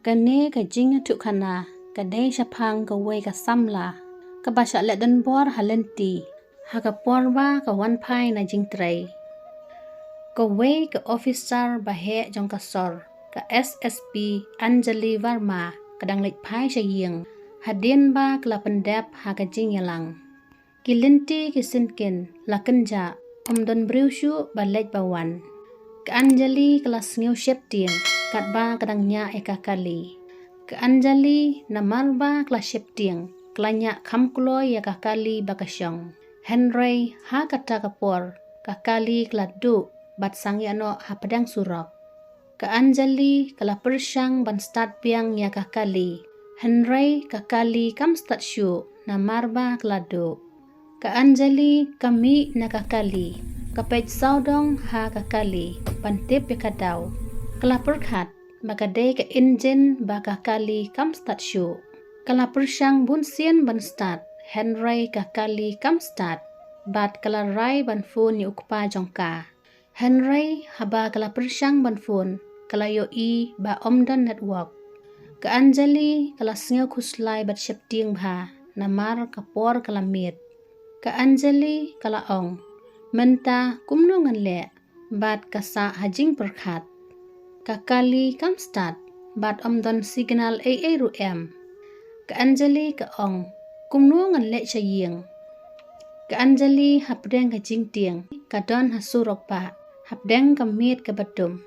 Kane ka jing tu kana ka dei shapang ka wei ka samla ka basha le don bor halenti ha ka porba ka wan pai na jing trai ka wei ka officer bahe jong ka sor ka SSP Anjali Varma kadang lek pai shaying hadin ba kla pendap ha ka jing yalang kilinti kisinkin lakenja don briushu balej bawan ka Anjali kelas ngeu shep tiang kat ba kadangnya eka kali ke Anjali namarba kelas shep tiang kelanya kamkuloy ya kakali bakasyong Henry ha kata kapor kakali keladu bat sangyano ha pedang surok ke Anjali kala persyang ban start piang ya kakali Henry kakali kam start shu namarba keladu ke Anjali kami na kakali kapet saudong ha kakali pantip ya kadau kala perkhat makadei ke engine ba kakali kam start shu kala persyang bun sien ban start Henry kakali kam start bat kala rai ban phone ni ukpa jongka Henry haba kala persyang ban phone kala yo i ba omdan network ke Anjali kala sngeu khuslai bat shepting bha namar kapor kala mit ke Anjali kala ong menta kumno nganle bat kasa hajing perkhat kakali kam start bat omdon signal AA ru em ke Anjali ka ong kumno nganle chaying ke Anjali hapdeng ka jing tiang ka don hasurok pa hapdeng ka mit ka badum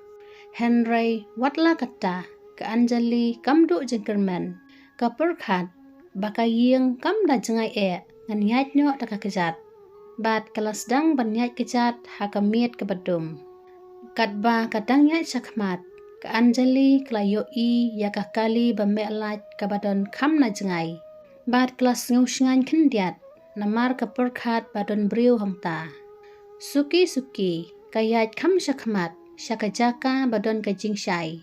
Henry watla kata ke Anjali kam do jengkerman ka perkhat bakaying kam da jengai ngan nyat nyo da ka kejat bat kelas dang ban nyat kejat ha ka mit ka badum katba kadang nyat sakmat ke Anjali klayo i ya kakali ba melat ka badon kam na jengai bat kelas ngeu shngan kendiat namar ka perkhat badon briu hongta suki kayat kam sakmat syakajaka badon ka jingshai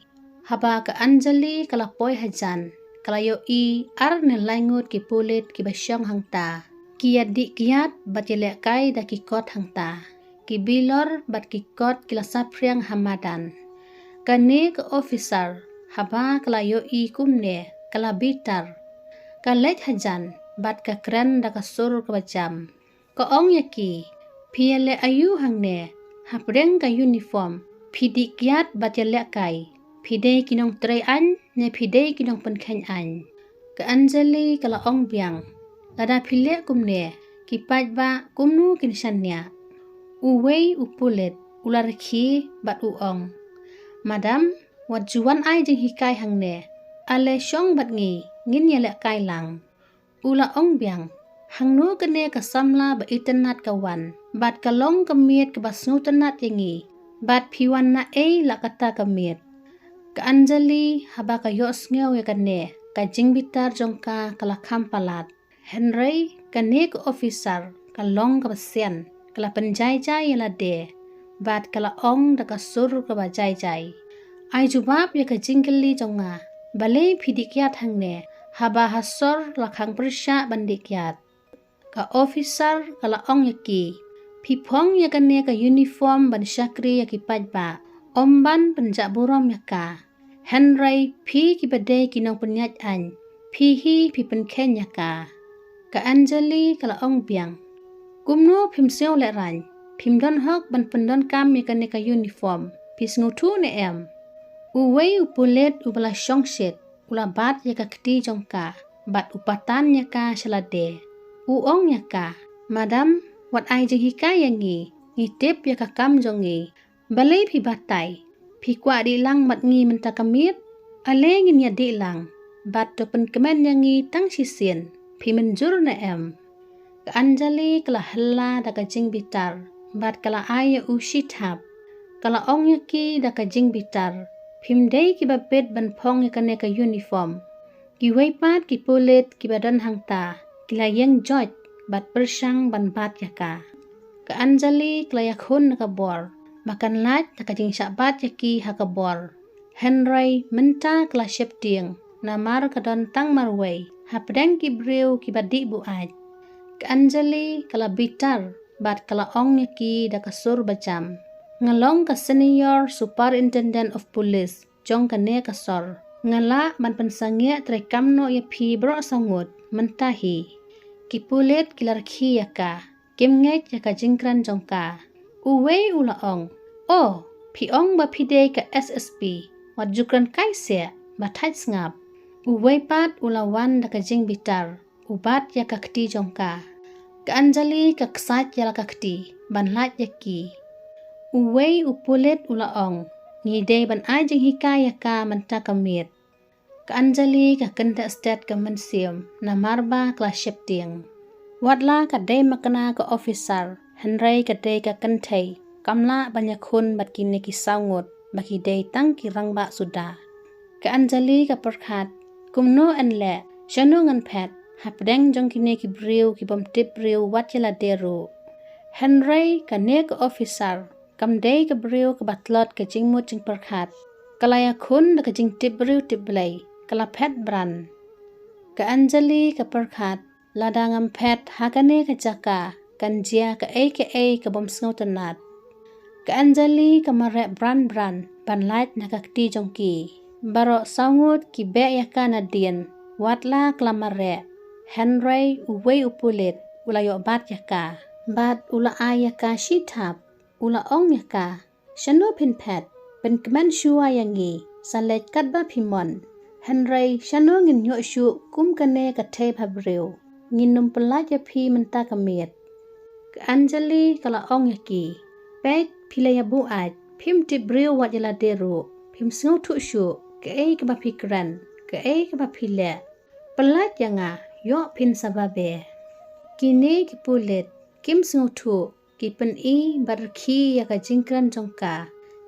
haba ke Anjali kala poi hajan klayo i ar ne langut ki pulit ki basyong hangta kiat di kiat bat yele kai da ki kot hangta ki bilor bat ki kot kila sapriang hamadan kane ke officer haba klayo i kumne kala bitar kalet hajan bat ka kran da ka sur ka bajam ka ong yaki piele ayu hangne hapreng ka uniform phidi kiat bat yele kai phide kinong tray an ne phide kinong penkhen an ke Anjali kala ong biang lada phile kumne kipat ba kumnu kinshanya uwei upulet ular khi bat uong madam wat juan ai jing hikai hangne ale shong bat ngi ngin yele kai lang ula ong biang hangnu kene ka samla ba internet kawan bat kalong kemiet ke basnu tenat yangi bat phiwan na la kata kemiet ke Anjali haba ka yos ngeu ya kane ka jing bitar jongka kala khampalat Henry kane ke officer kalong ka basian kala penjai-jai yala de bat kala ong da ka sur ka bajai-jai ai jubab ya ka jingkeli jonga bale phidikyat hangne haba hasor lakhang persya bandikyat ka officer kala ong yaki phipong ya kane ka uniform ban syakri ya ki pajba omban penjak burom ya ka Henry phi ki bade kinong penyat an phi hi phi penken ya ka Anjali kala ong biang kumno phimseu le ran phimdon hok ban pendon kam ya kane ka uniform pisnu thu ne em uwei upulet ubala shongshet ula bat ya ka kti jongka bat upatan ya ka shalade uong ya ka madam wat ai jing hikai yangi ngitip ya ka kam jongi balai phi batai phi kwa di lang mat ngi menta kamit ale ngin ya di lang bat to pen kemen yangi tang sisien phi menjur na em ke Anjali kala hella da ka jing bitar bat kala ai ushithap kala ong yaki da ka jing bitar phimdei ki babet ban phong ya kane ka uniform ki weipat ki pulit ki badan hangta kila yeng joj bat persyang ban bat ya ka Anjali kala yakhun na ka bor makan lat da ka jing syabat yaki ha ka bor Henry menta kala shep tiang namar ka don tang marwei hapdeng ki breu ki badi bu aj ke Anjali kala bitar bat kala ong yaki da ka sur bajam ngalong ka senior superintendent of police jong kane ka sor ngala man pensangya trekam no ya phi bro sangut mentahi kipulet kilarkhi yaka kimnget yaka jingkran jongka uwei ulaong phi ong ba phide ka SSP wat jukran kaise ba thait ngap uwei pat ulawan daka jing bitar ubat yaka kti jongka ka anjali ka ksat yala kakti ban lat yaki uwei upulet ulaong ngidei ban ajing hikaya ka menta kamit ka anjali ka kenta stat ka mensium na marba kla shepting watla ka dei makana ka officer henry ka dei ka kentai kamla banyakun bat kini ki saungut baki dei tang ki rangba suda ka anjali ka perkhat kumno anle shanu ngan phet hapdeng jong kini ki briu ki bom tip briu wat yala deru henry ka ne ka officer kam dei ka briu ka batlot ka jingmut jing perkhat kalaya khun ka jing tip briu tip blai kala phet bran ka anjali ka perkhat ladangam phet hakane ka jaka kanjia ka ka bom snautanat ka anjali ka mare bran ban light na kakti jongki baro sangut ki be yaka na dien watla klamare henry uwei upulit ulayo bat yaka bat ula ayaka shithap ula ong yaka shanu pin phet pen kman shua yangi salet katba phimon henry shanu ngin nyo shu kum kane ka the bhabreu nginum pelat ya phi menta kamit ka anjali kala ong yaki pet philaya bu at phim ti breu wat yala deru phim sngo thu shu ka ka ba fikran ka ka ba phile pelat yanga yo phin sababe kini ki pulet kim sngo thu ki pen barkhi ya ka jingkran jongka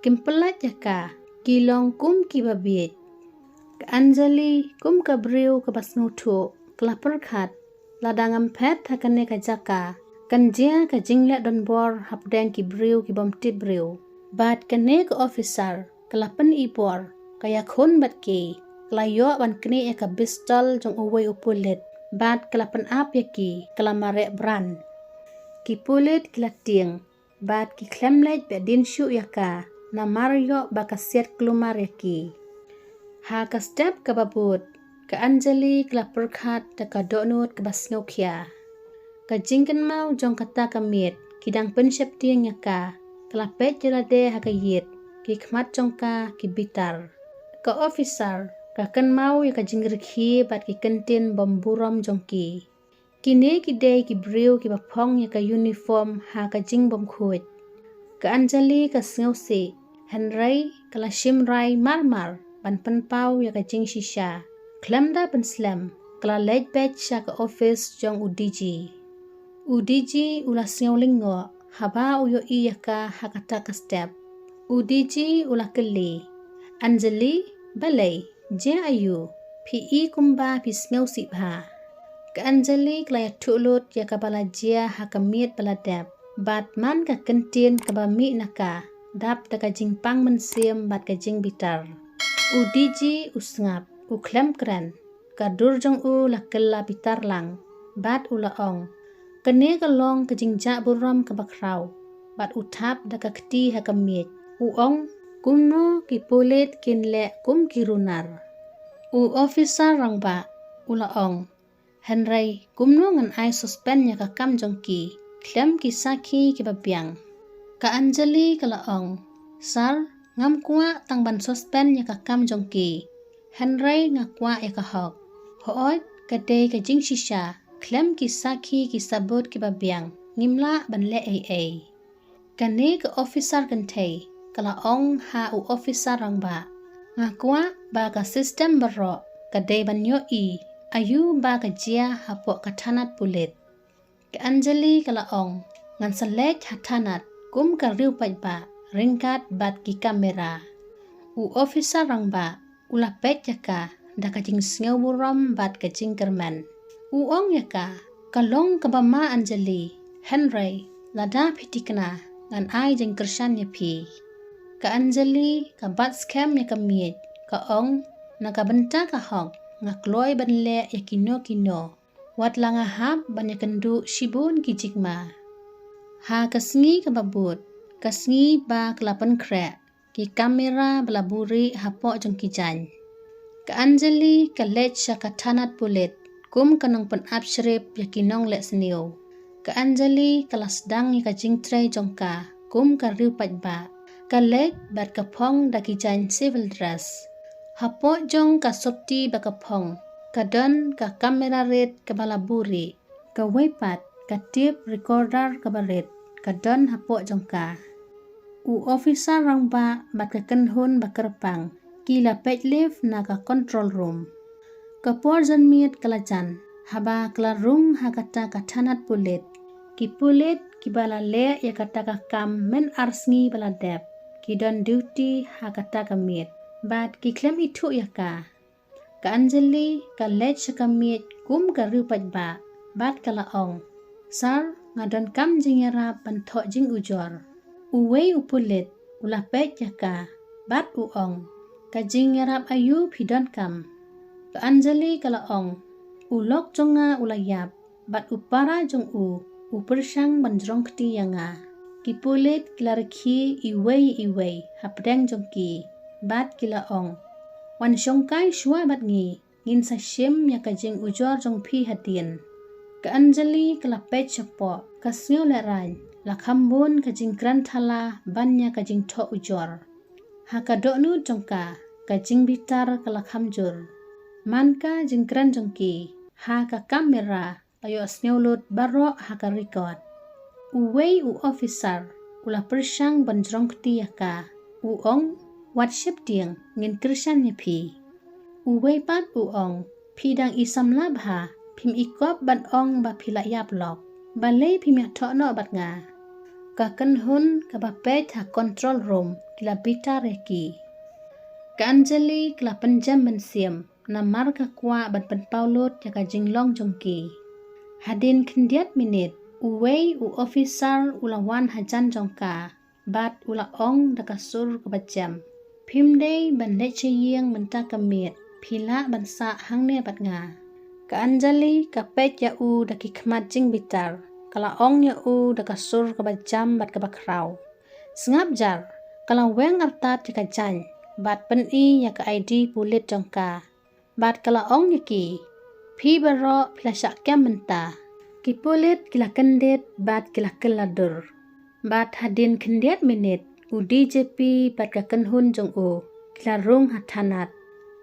kim pelat yaka kilong kum ki babit ka anjali kum ka breu ka basnu thu klapar khat ladangam phet thakane ka jaka kanjia ka jingle don bor hapdeng ki breu ki bom tip breu bat kane ka officer klapan ipor kaya khon bat ki klayo ban kne ka pistol jong uwei upulet bat klapan ap yaki klamare bran ki pulet klating bat ki klemlet be din shu yaka na mario bakasiat klumar yaki ha ka step ka babut ka anjali kla perkhat ta ka donut ka basngokya ka jingkan mau jong kata kamit kidang penshep tiang yaka kla pet jelade ha ka yit ki khmat jongka ki bitar ka officer ka kan mau ya ka jingrikhi bat ki kentin bomburom jongki kini ki dei ki breu ki bapong ya ka uniform ha ka jing bom khuit ka anjali ka sngosi henry kala shimrai marmar ban penpau ya ka jing shisha klamda ban slam kala late batch sha ka office jong udg ula sngolingo haba uyo iyaka hakata ka step udg ula kali anjali balai je ayu pi kumba pi sngosi bha ka anjali klaya thulut ya ka bala jia hakamit bala dap bat man ka kentin ka ba mi naka dap ta ka jingpang mensim bat ka jing bitar udg usngap uklem kran ka durjong u lakella bitar lang bat ula ong kene ka long ka jingja buram ka bakraw bat uthap da ka kti hakamit uong kumno ki pulit kinle kum kirunar u officer rangba ula ong henry kumno ngan ai suspend ya ka kam jongki klem ki sakhi ki babyang ka anjali kala ong sar ngam kwa tangban suspend ya ka kam jongki henry ngakwa ya ka hok hoot ka de ka jing shisha klem ki sakhi ki sabot ki babyang ngimla banle ai kane ka officer kanthei kala ong ha u officer rangba ngakwa ba ka system baro ka de banyo ayu ba ka jia hapo kathanat pulit ka anjali kala ong ngan salet hathanat kum ka riu pa ringkat bat ki kamera u officer rangba ula pet yaka da ka jing sngew buram bat ka jing kerman u ong yaka kalong ka bama anjali henry lada pitikna ngan ai jing kershan yapi ka anjali ka bat scam ya kamit ka ong na ka benta ka hong ngakloi banle ya kino wat langa hap banya kendu shibun ki jikma ha kasngi ka babut kasngi ba kelapan krek ki kamera belaburi hapo jong ki jan ka Anjali ka lech ka tanat pulit kum kanong pen abshrip ya kinong le sniu ka Anjali ka lasdang ka jingtray jongka kum ka riu pajba ka lech bat ka phong da ki jain civil dress hapo jong ka sopti ba ka phong ka don ka kamera red ka balaburi ka waypat ka tip recorder ka baret ka don hapo jongka u officer rang ba bat ka kenhun ba kerpang kila page lift na ka control room ka porjan miet kalajan haba klarung hakata ka tanat pulit ki pulit ki bala le ya kata ka kam men arsngi bala dep ki don duty hakata ka miet bat ki klem itu ya ka Anjali ka lech ka miet kum ka riupat ba bat kala ong sar ngadon kam jingera panthok jing ujor uwei upulit ula pet ya ka bat uong ka jingera ayu pidon kam ka Anjali kala ong ulok jonga ulayap bat upara jong upersang banjrong kti yanga ki pulit klarki iwei hapdeng jongki bat kila ong wan shongkai shua bat ngi ngin sa shim ya ka jing ujor jong phi hatin ka Anjali kala pet chapo ka snyo le ran la khambun ka jing kran thala banya ka jing tho ujor ha ka do nu jongka ka jing bitar kala khamjur man ka jing kran jongki ha ka kamera ayo snyo lut baro ha ka record uwei officer ula persang banjrong kti ya ka uong Watship tiang ngin krisyan ni pi. Uwei pat uong pidang isam labha pim ikop ban ong ba pila yap lok. Balay pim ya no bat nga. Ka kenhun ka ba pet ha control room kila bita reki. Ka Anjali kila penjam mensiam na mar ka kwa ban pen paulut ya ka jinglong jongki. Hadin kendiat minit uwei officer ulawan hajan jongka bat ula ong da kasur ka bajam. Pimdei ban leche yeng menta kamiet pila ban sa hangne bat nga ka Anjali ka pet ya da ki khmat jing bitar kala ong ya da kasur ka bajam bat ka bakraw sngap jar kala weng artat ka jan bat pen ya ka ID pulit jongka bat kala ong ya ki phi baro pila syak kem menta ki pulit kila kendet bat kila keladur bat hadin kendet minit DJP bat ka kenhun jong kila rung hatanat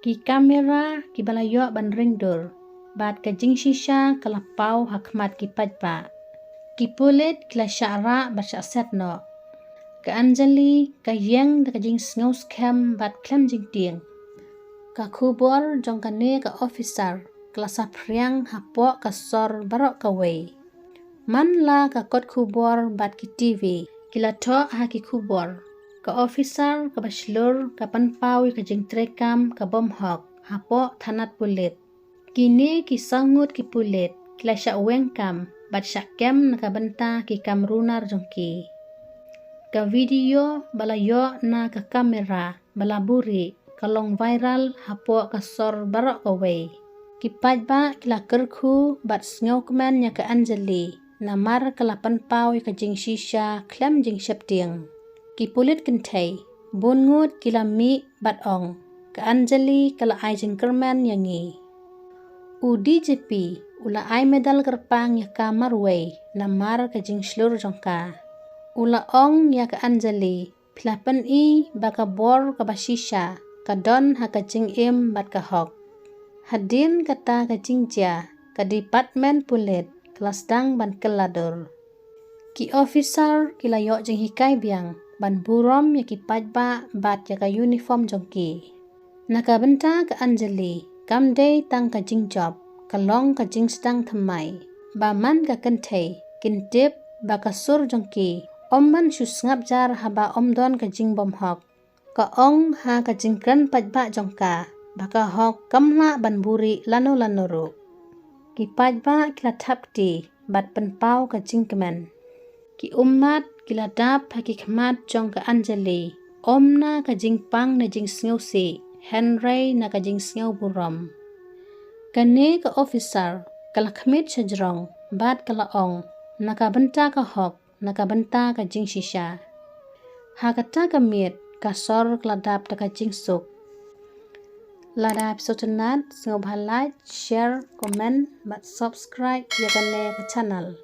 ki kamera ki balayo ban ringdur bat ka jing shisha kala pau hakmat ki pajba ki pulit kila syara bat syak setno ka Anjali ka yeng da ka jing sngaw scam bat klem jing tiang ka khubor jong ka ne ka officer kala sapriang hapo ka sor barok ka wei man la ka kot khubor bat ki TV kila to ha ki khubor ka officer ka baslur ka panpaw ka jing trekam ka bom hok hapo tanat pulit kini ki sangut ki pulit kila syak wengkam bat syak kem na ka benta ki kam runar jongki ka video balayo na ka kamera balaburi kalong viral hapo ka sor barok ka wei ki pajba kila kerkhu bat sngaw kemen ya ka Anjali namar kalapan pau ka jing shisha klem jing septiang ki pulit kentai bungut kila mi bat ong ka Anjali kala ai jing kerman yangi DJP ula ai medal kerpang ya ka marway namar ka jing slur jongka ula ong ya ka Anjali pilapan baka bor ka basisha ka don ha ka jing im bat ka hok hadin kata ka jing ja ka department pulit kelas dang ban keladur ki officer kila yo jeng hikai biang ban burom ya ki pajba bat ya ka uniform jongki naka benta ka Anjali kam day tang ka jing job kalong ka jing stang thamai ba man ka kentei kintip ba ka sur jongki omman susngap jar haba omdon ka jing bom hok ka ong ha ka jing kran pajba jongka ba ka hok kamla ban buri lano ru ki pajba kila thapti bat penpau ka jingkemen ki umat kila dap ha ki khmat jong ka Anjali omna ka jingpang na jing sngaw si Henry na ka jing sngaw burom kane ka officer kala khmit chajrong bat kala ong naka benta ka hok naka benta ka jing shisha ha kata ka mit ka sor kala dap ta ka jing suk Lada episode nat, singop like, share, comment, but subscribe ya kan ke channel.